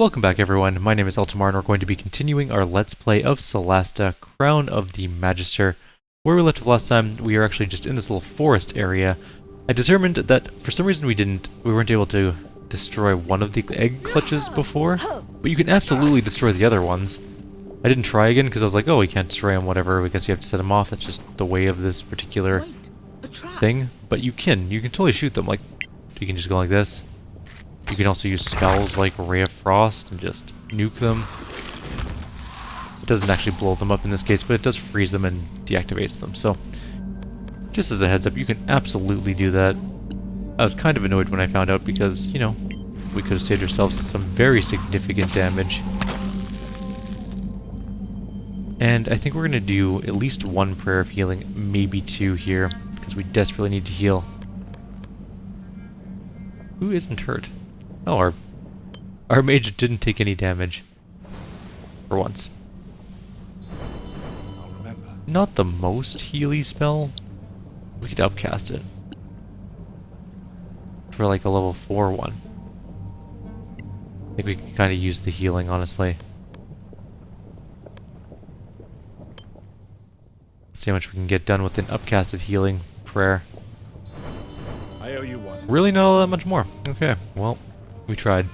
Welcome back everyone, my name is Eltimar and we're going to be continuing our Let's Play of Solasta, Crown of the Magister. Where we left off last time, we are actually just in this little forest area. I determined that for some reason we weren't able to destroy one of the egg clutches before, but you can absolutely destroy the other ones. I didn't try again because I was like, oh, we can't destroy them, whatever, I guess you have to set them off, that's just the way of this particular thing. But you can totally shoot them, like, you can just go like this. You can also use spells like Ray of Frost and just nuke them. It doesn't actually blow them up in this case, but it does freeze them and deactivates them. So, just as a heads up, you can absolutely do that. I was kind of annoyed when I found out because, you know, we could have saved ourselves some very significant damage. And I think we're going to do at least one prayer of healing, maybe two here, because we desperately need to heal. Who isn't hurt? Oh, our mage didn't take any damage. For once. Not the most healy spell. We could upcast it. For like a level 4 one. I think we can kind of use the healing, honestly. See how much we can get done with an upcasted healing prayer. I owe you one. Really not all that much more. Okay, well, we tried.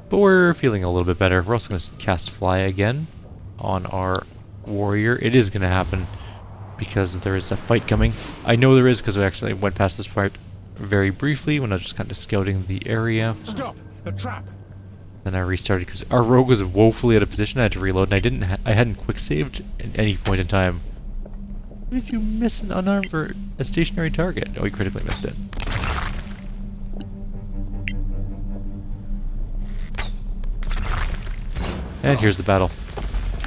But we're feeling a little bit better. We're also going to cast Fly again on our warrior. It is going to happen because there is a fight coming. I know there is because we actually went past this fight very briefly when I was just kind of scouting the area. Stop! A trap! Then I restarted because our rogue was woefully out of position. I had to reload, and I hadn't quick saved at any point in time. Why did you miss an unarmed or a stationary target? Oh, you critically missed it. And here's the battle.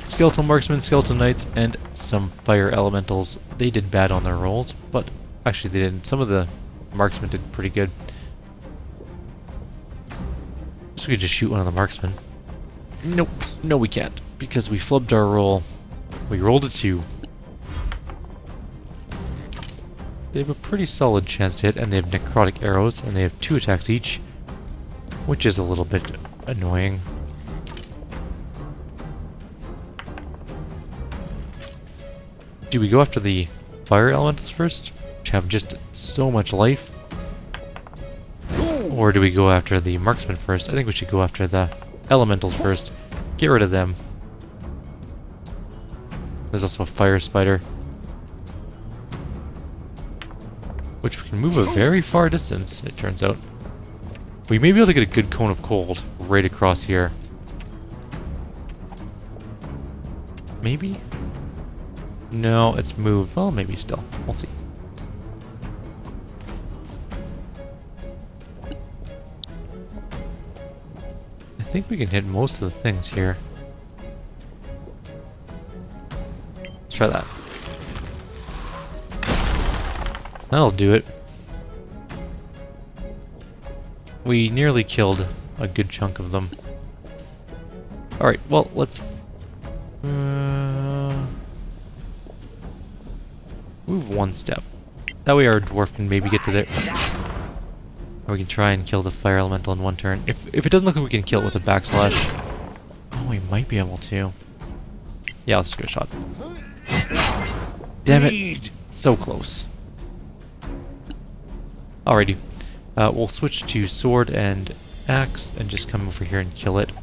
Skeletal Marksmen, Skeletal Knights, and some Fire Elementals. They did bad on their rolls, but actually they didn't. Some of the Marksmen did pretty good. So we could just shoot one of the Marksmen. Nope. No, we can't, because we flubbed our roll. We rolled a 2. They have a pretty solid chance to hit, and they have necrotic arrows, and they have 2 attacks each, which is a little bit annoying. Do we go after the fire elementals first, which have just so much life? Or do we go after the marksmen first? I think we should go after the elementals first. Get rid of them. There's also a fire spider, which we can move a very far distance, it turns out. We may be able to get a good cone of cold right across here. Maybe? No, it's moved. Well, maybe still. We'll see. I think we can hit most of the things here. Let's try that. That'll do it. We nearly killed a good chunk of them. Alright, well, let's move one step. That way our dwarf can maybe get to there. Or we can try and kill the fire elemental in one turn. If it doesn't look like we can kill it with a backslash. Oh, we might be able to. Yeah, let's just give it a shot. Damn it. So close. Alrighty. We'll switch to sword and axe and just come over here and kill it.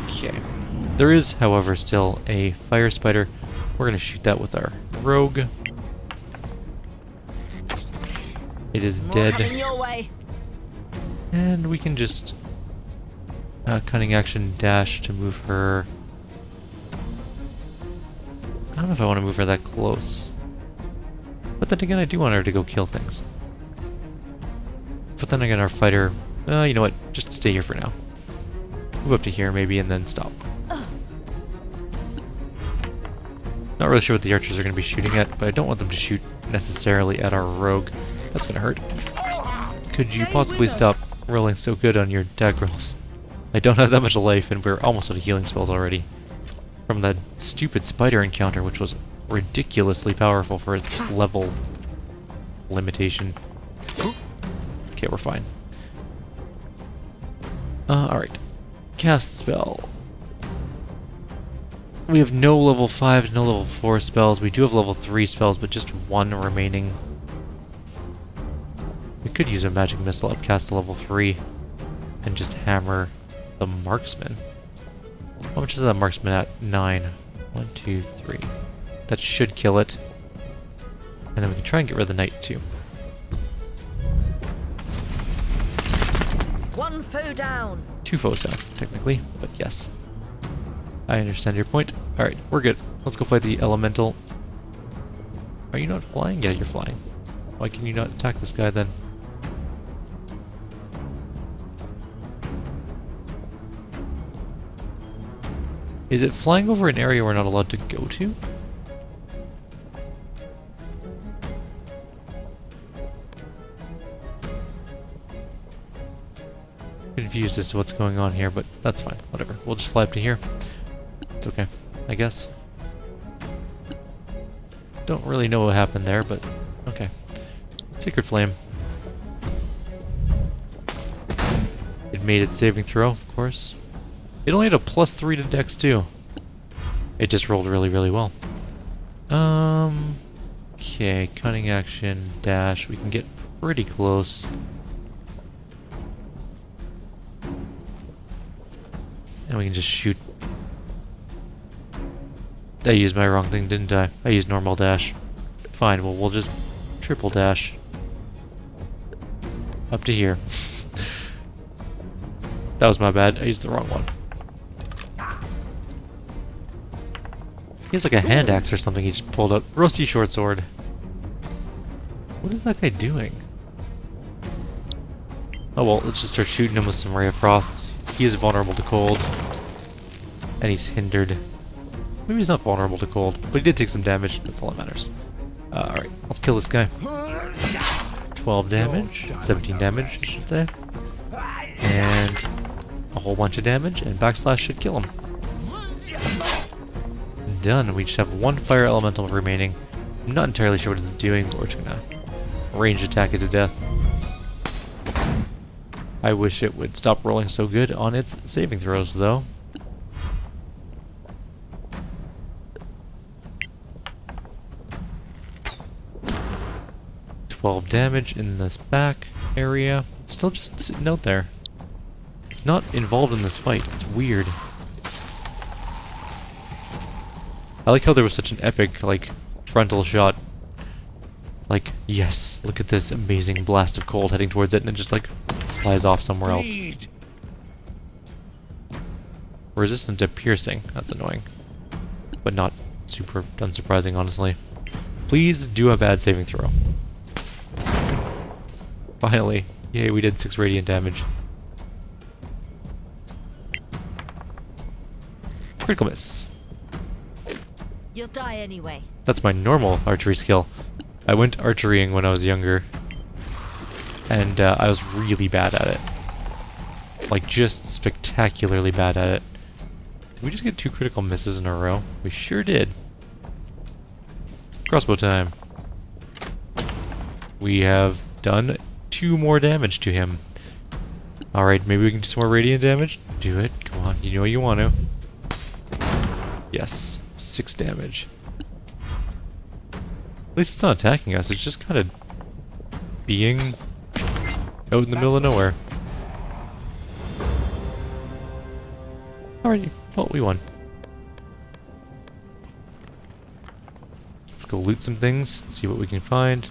Okay. There is, however, still a fire spider. We're going to shoot that with our rogue. It is dead. And we can just cunning action dash to move her. I don't know if I want to move her that close. But then again, I do want her to go kill things. But then again, our fighter... you know what? Just stay here for now. Move up to here maybe and then stop. Not really sure what the archers are going to be shooting at, but I don't want them to shoot necessarily at our rogue. That's going to hurt. Could you possibly stop rolling so good on your dagger rolls? I don't have that much life and we're almost out of healing spells already. From that stupid spider encounter, which was ridiculously powerful for its level limitation. Okay, we're fine. Alright. Cast spell. We have no level 5, no level 4 spells. We do have level 3 spells, but just one remaining. We could use a magic missile upcast to level 3 and just hammer the marksman. How much is that marksman at? 9. 1, 2, 3. That should kill it. And then we can try and get rid of the knight too. One foe down. 2 foes down, technically, but yes. I understand your point. Alright, we're good. Let's go fight the elemental. Are you not flying? Yeah, you're flying. Why can you not attack this guy then? Is it flying over an area we're not allowed to go to? Confused as to what's going on here, but that's fine. Whatever. We'll just fly up to here. It's okay, I guess. Don't really know what happened there, but okay. Sacred Flame. It made its saving throw, of course. It only had a +3 to Dex too. It just rolled really, really well. Okay, cunning action, dash. We can get pretty close. And we can just shoot. I used my wrong thing, didn't I? I used normal dash. Fine, well, we'll just triple dash. Up to here. That was my bad. I used the wrong one. He has like a hand axe or something he just pulled out. Rusty short sword. What is that guy doing? Oh well, let's just start shooting him with some Ray of Frosts. He is vulnerable to cold. And he's hindered. Maybe he's not vulnerable to cold, but he did take some damage. That's all that matters. Alright, let's kill this guy. 12 damage. 17 damage, I should say. And a whole bunch of damage, and backslash should kill him. Done. We just have one fire elemental remaining. I'm not entirely sure what it's doing, but we're just gonna range attack it to death. I wish it would stop rolling so good on its saving throws, though. .12 damage in this back area. It's still just sitting out there. It's not involved in this fight. It's weird. I like how there was such an epic, like, frontal shot. Like, yes, look at this amazing blast of cold heading towards it, and then just, like, flies off somewhere else. Resistant to piercing. That's annoying. But not super unsurprising, honestly. Please do a bad saving throw. Finally. Yay, we did 6 radiant damage. Critical miss. You'll die anyway. That's my normal archery skill. I went archerying when I was younger. And I was really bad at it. Like, just spectacularly bad at it. Did we just get 2 critical misses in a row? We sure did. Crossbow time. We have done 2 more damage to him. Alright, maybe we can do some more radiant damage? Do it. Come on, you know you want to. Yes, 6 damage. At least it's not attacking us, it's just kind of being out in the middle of nowhere. Alrighty, well, we won. Let's go loot some things, see what we can find.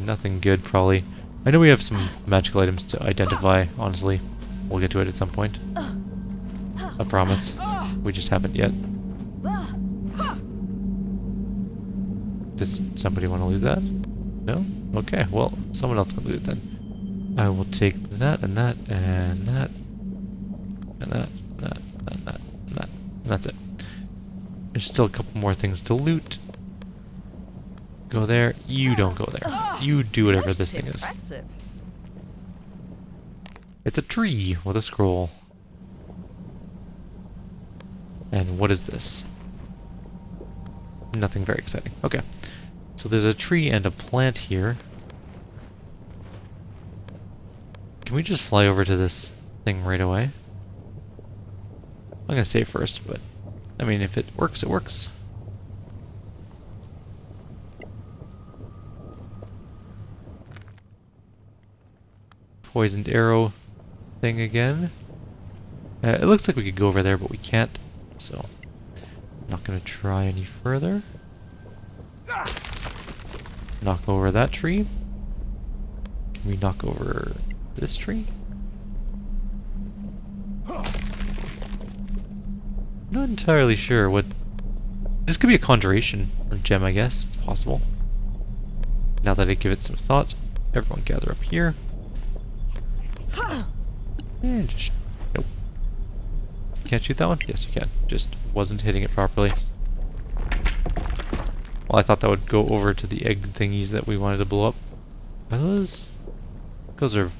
Nothing good, probably. I know we have some magical items to identify, honestly. We'll get to it at some point. I promise. We just haven't yet. Does somebody want to loot that? No? Okay, well, someone else can loot it then. I will take that and that and that and that and that and that and that. And that's it. There's still a couple more things to loot. Go there. You don't go there. You do whatever this thing is. It's a tree with a scroll. And what is this? Nothing very exciting. Okay. So there's a tree and a plant here. can we just fly over to this thing right away? I'm gonna save first, but I mean, if it works, it works. Poisoned arrow thing again. It looks like we could go over there, but we can't, so I'm not gonna try any further. Knock over that tree. Can we knock over this tree? Not entirely sure what... This could be a conjuration or gem, I guess. It's possible. Now that I give it some thought, everyone gather up here. And just... Nope. Can't shoot that one? Yes, you can. Just wasn't hitting it properly. Well, I thought that would go over to the egg thingies that we wanted to blow up. Are those... Those are...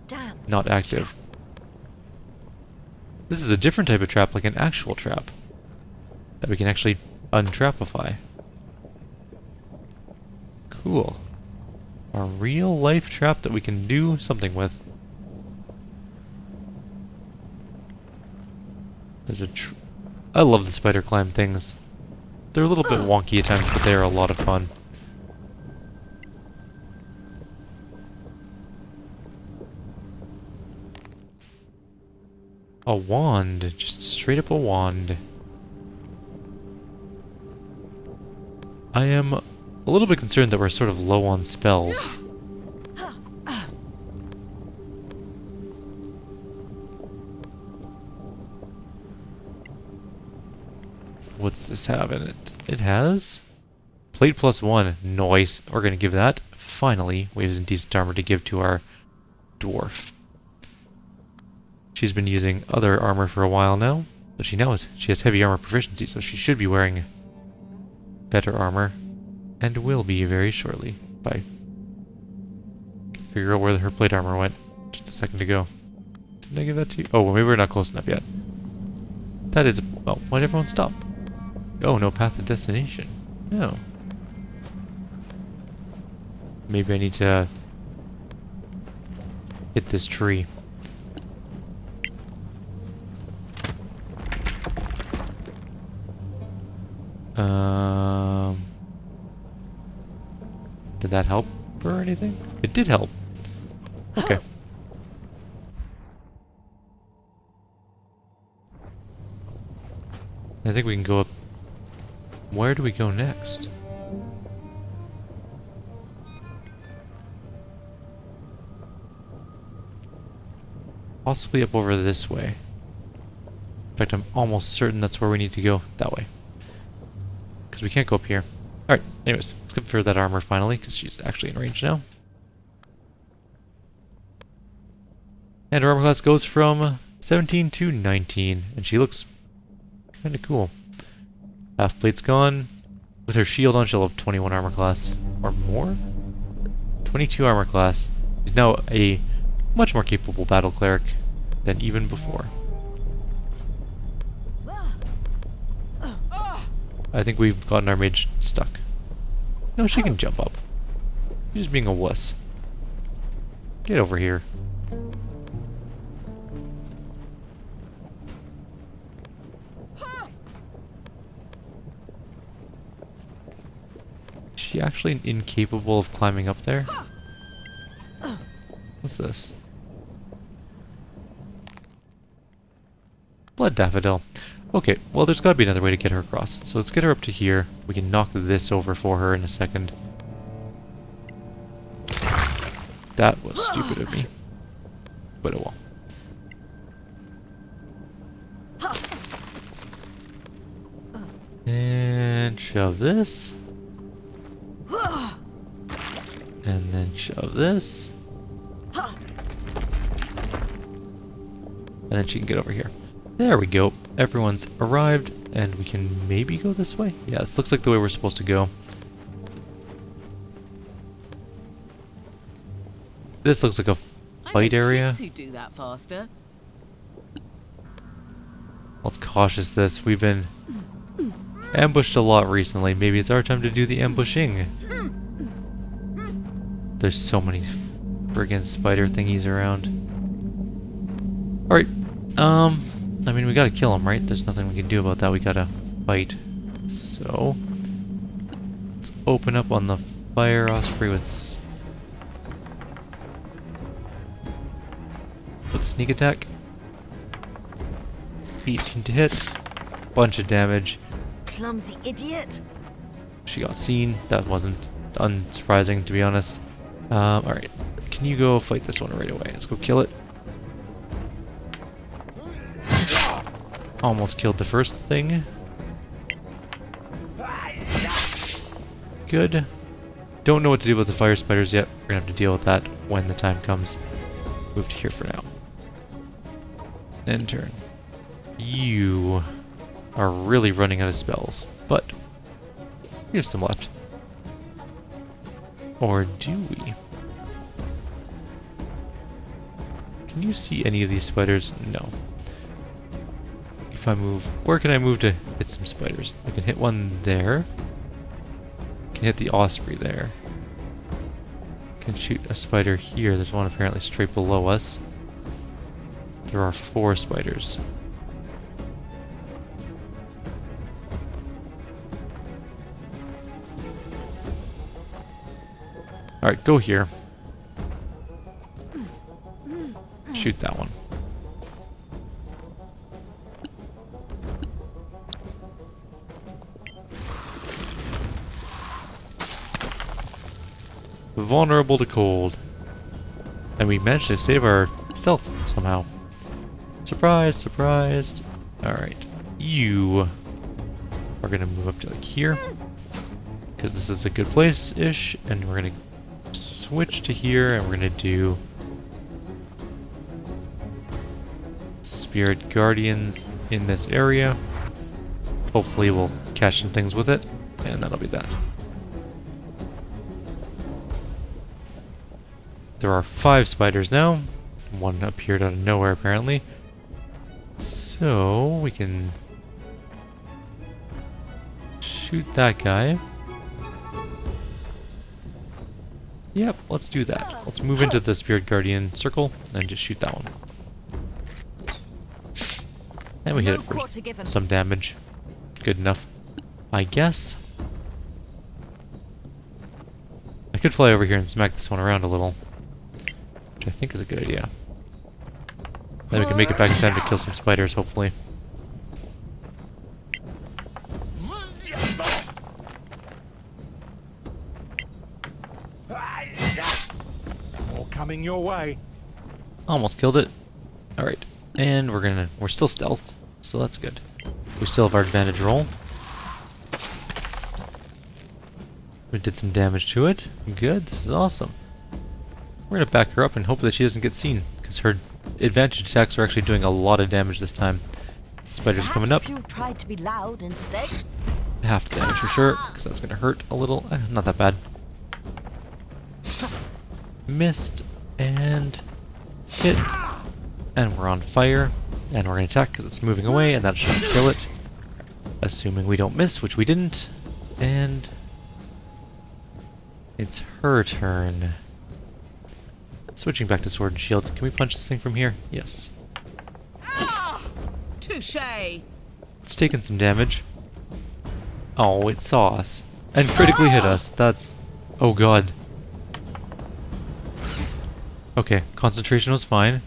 Damn. Not active. This is a different type of trap, like an actual trap. That we can actually untrapify. Cool. A real life trap that we can do something with. There's a I love the spider climb things. They're a little bit wonky at times, but they are a lot of fun. A wand. Just straight up a wand. I am a little bit concerned that we're sort of low on spells. What's this have in it? It has plate +1. Nice. We're going to give that. Finally, we have some decent armor to give to our dwarf. She's been using other armor for a while now, but she has heavy armor proficiency, so she should be wearing better armor, and will be very shortly. If I figure out where her plate armor went just a second ago. Didn't I give that to you? Oh, well, maybe we're not close enough yet. That is... Oh, why'd everyone stop? Oh, no path to destination. No. Maybe I need to hit this tree. Did that help or anything? It did help. Okay. I think we can go up. Where do we go next? Possibly up over this way. In fact, I'm almost certain that's where we need to go. That way. Because we can't go up here. Alright, anyways, let's configure that armor finally, because she's actually in range now. And her armor class goes from 17 to 19, and she looks kind of cool. Half plate's gone. With her shield on, she'll have 21 armor class. Or more? 22 armor class. She's now a much more capable battle cleric than even before. I think we've gotten our mage stuck. No, she can jump up. She's just being a wuss. Get over here. Is she actually incapable of climbing up there? What's this? Blood daffodil. Okay, well there's gotta be another way to get her across. So let's get her up to here. We can knock this over for her in a second. That was stupid of me. But oh well. And shove this. And then shove this. And then she can get over here. There we go. Everyone's arrived, and we can maybe go this way? Yeah, this looks like the way we're supposed to go. This looks like a fight area. Do that faster. Let's cautious this. We've been ambushed a lot recently. Maybe it's our time to do the ambushing. There's so many friggin' spider thingies around. Alright, I mean, we gotta kill him, right? There's nothing we can do about that. We gotta fight. So, let's open up on the fire osprey with sneak attack. 18 to hit. Bunch of damage. Clumsy idiot. She got seen. That wasn't unsurprising, to be honest. Alright. Can you go fight this one right away? Let's go kill it. Almost killed the first thing. Good. Don't know what to do with the fire spiders yet. We're gonna have to deal with that when the time comes. Move to here for now. End turn. You are really running out of spells, but we have some left. Or do we? Can you see any of these spiders? No. If I move, where can I move to hit some spiders? I can hit one there. Can hit the osprey there. Can shoot a spider here. There's one apparently straight below us. There are 4 spiders. Alright, go here. Shoot that one. Vulnerable to cold. And we managed to save our stealth somehow. Surprise, surprised. Alright. You are going to move up to like here. Because this is a good place-ish. And we're going to switch to here and we're going to do Spirit Guardians in this area. Hopefully we'll catch some things with it. And that'll be that. There are 5 spiders now. One appeared out of nowhere apparently. So we can shoot that guy. Yep, let's do that. Let's move into the Spirit Guardian circle and just shoot that one. And we hit it for some damage. Good enough, I guess. I could fly over here and smack this one around a little, which I think is a good idea. Then we can make it back in time to kill some spiders, hopefully. All coming your way. Almost killed it. Alright. And we're still stealthed, so that's good. We still have our advantage roll. We did some damage to it. Good, this is awesome. We're gonna back her up and hope that she doesn't get seen, because her advantage attacks are actually doing a lot of damage this time. Spiders coming up. If you tried to be loud instead. Half the damage for sure, because that's gonna hurt a little. Not that bad. Missed and hit. And we're on fire. And we're gonna attack because it's moving away, and that should kill it. Assuming we don't miss, which we didn't. And it's her turn. Switching back to Sword and Shield. Can we punch this thing from here? Yes. Touché. It's taken some damage. Oh, it saw us. And critically hit us. That's... oh god. Okay, concentration was fine.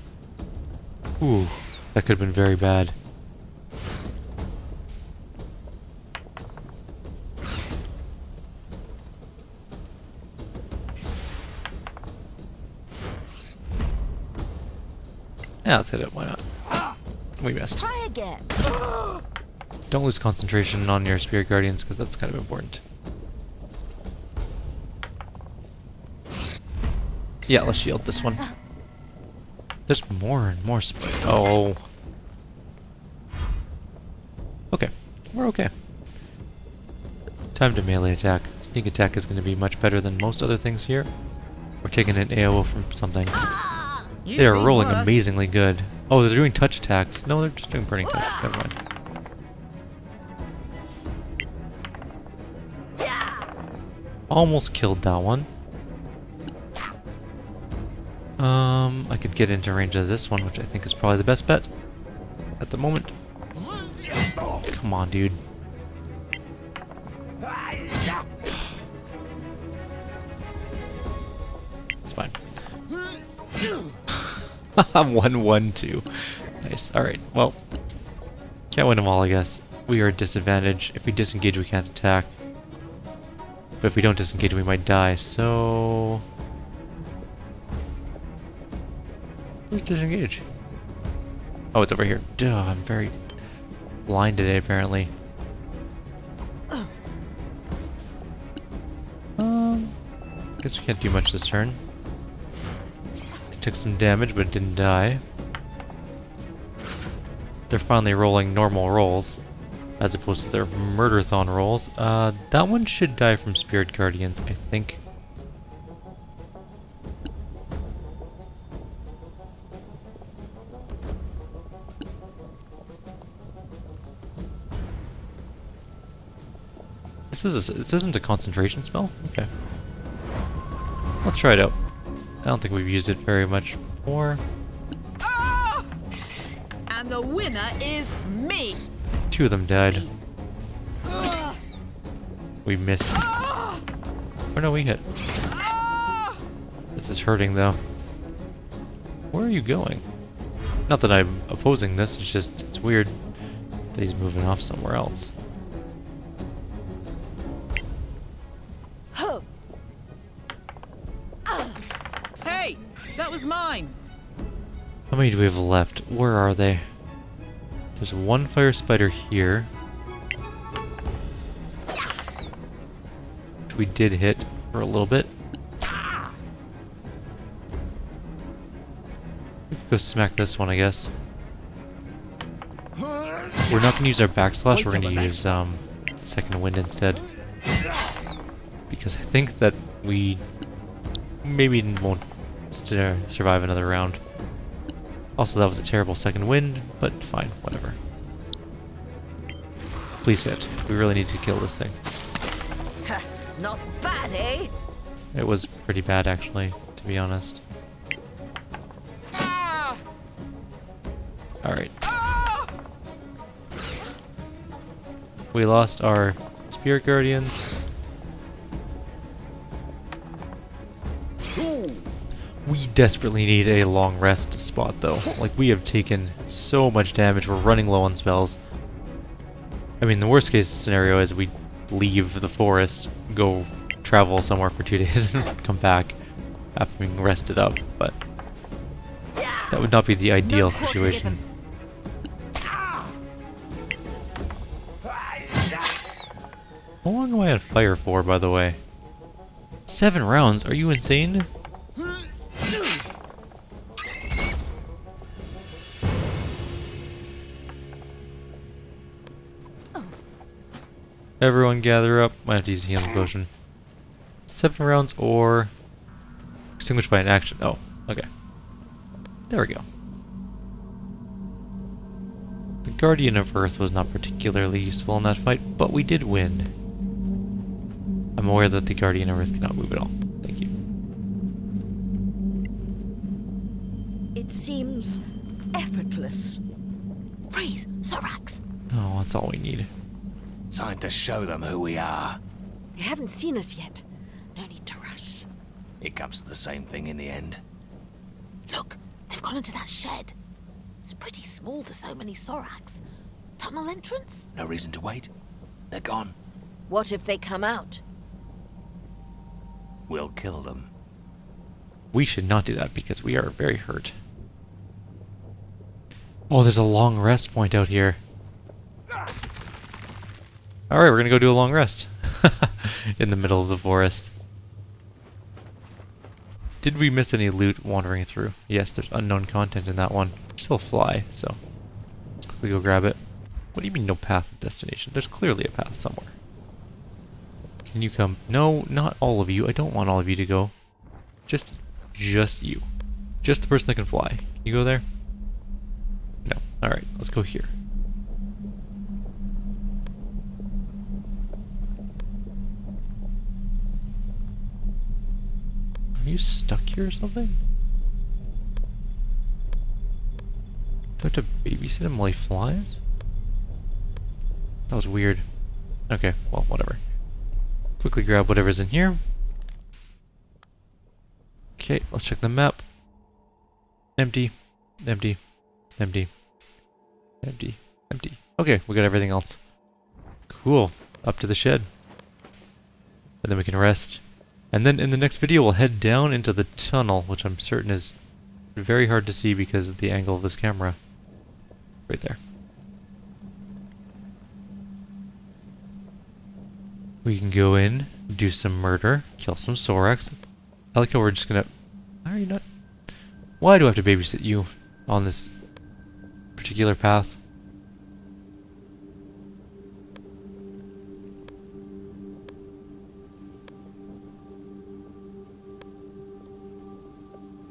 Ooh, that could have been very bad. Yeah, let's hit it. Why not? We missed. Try again. Don't lose concentration on your Spirit Guardians, because that's kind of important. Yeah, let's shield this one. There's more and more spiders. Oh. Okay. We're okay. Time to melee attack. Sneak attack is going to be much better than most other things here. We're taking an AO from something. They are rolling amazingly good. Oh, they're doing touch attacks. No, they're just doing burning touch. Never mind. Almost killed that one. I could get into range of this one, which I think is probably the best bet at the moment. Come on, dude. It's fine. 1-1-2. Nice. Alright, well. Can't win them all, I guess. We are at disadvantage. If we disengage, we can't attack. But if we don't disengage, we might die, so... Where's disengage? Oh, it's over here. Duh, I'm very blind today, apparently. Guess we can't do much this turn. It took some damage, but didn't die. They're finally rolling normal rolls, as opposed to their murder-thon rolls. That one should die from Spirit Guardians, I think. This isn't a concentration spell? Okay. Let's try it out. I don't think we've used it very much before. Ah! And the winner is me. 2 of them died. We missed. Ah! Or no, we hit. Ah! This is hurting though. Where are you going? Not that I'm opposing this, it's just, it's weird that he's moving off somewhere else. Hey, that was mine. How many do we have left? Where are they? There's one fire spider here, which we did hit for a little bit. We could go smack this one, I guess. We're not going to use our backslash, we're going to use second wind instead. Because I think that we maybe won't survive another round. Also, that was a terrible second wind, but fine, whatever. Please hit. We really need to kill this thing. Not bad, eh? It was pretty bad, actually, to be honest. Ah! Alright. Ah! We lost our Spirit Guardians. We desperately need a long rest spot, though. Like, we have taken so much damage. We're running low on spells. I mean, the worst case scenario is we leave the forest, go travel somewhere for 2 days, and come back after being rested up, but that would not be the ideal situation. How long am I on fire for, by the way? 7 rounds? Are you insane? Everyone gather up. Might have to use a healing potion. 7 rounds or extinguished by an action. Oh, okay. There we go. The Guardian of Earth was not particularly useful in that fight, but we did win. I'm aware that the Guardian of Earth cannot move at all. Thank you. It seems effortless. Freeze! Sorax! Oh, that's all we need. Time to show them who we are. They haven't seen us yet. No need to rush. It comes to the same thing in the end. Look, they've gone into that shed. It's pretty small for so many Sorax. Tunnel entrance? No reason to wait. They're gone. What if they come out? We'll kill them. We should not do that because we are very hurt. Oh, there's a long rest point out here. Alright, we're gonna go do a long rest. In the middle of the forest. Did we miss any loot wandering through? Yes, there's unknown content in that one. Still fly, so let's quickly go grab it. What do you mean no path to destination? There's clearly a path somewhere. Can you come? No, not all of you. I don't want all of you to go. Just you. Just the person that can fly. Can you go there? No. Alright, let's go here. Are you stuck here or something? Do I have to babysit him while he flies? That was weird. Okay, well, whatever. Quickly grab whatever's in here. Okay, let's check the map. Empty, empty, empty, empty, empty. Okay, we got everything else. Cool. Up to the shed. And then we can rest. And then in the next video we'll head down into the tunnel, which I'm certain is very hard to see because of the angle of this camera. Right there. We can go in, do some murder, kill some Sorax. I like how we're just gonna... Why are you not... Why do I have to babysit you on this particular path?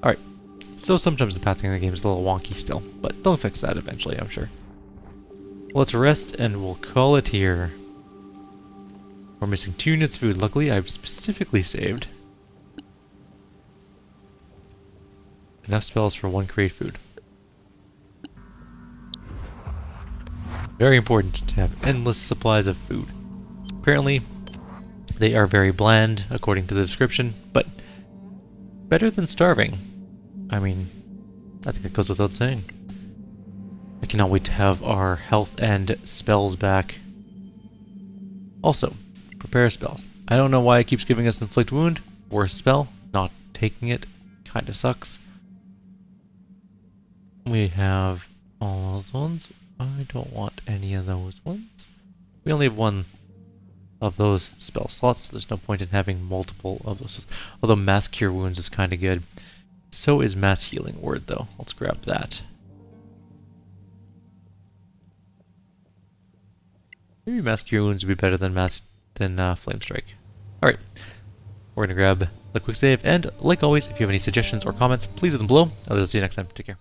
Alright, so sometimes the pathing in the game is a little wonky still, but they'll fix that eventually, I'm sure. Let's rest and we'll call it here. We're missing 2 units food. Luckily, I've specifically saved enough spells for 1 crate food. Very important to have endless supplies of food. Apparently, they are very bland, according to the description, but better than starving. I mean, I think that goes without saying. I cannot wait to have our health and spells back. Also, prepare spells. I don't know why it keeps giving us inflict wound. Worst spell. Not taking it. Kinda sucks. We have all those ones. I don't want any of those ones. We only have 1 of those spell slots, so there's no point in having multiple of those. Although mass cure wounds is kinda good. So is mass healing word though. Let's grab that. Maybe mass cure wounds would be better than flame strike. Alright. We're gonna grab the quick save, and like always, if you have any suggestions or comments, please leave them below. I'll see you next time. Take care.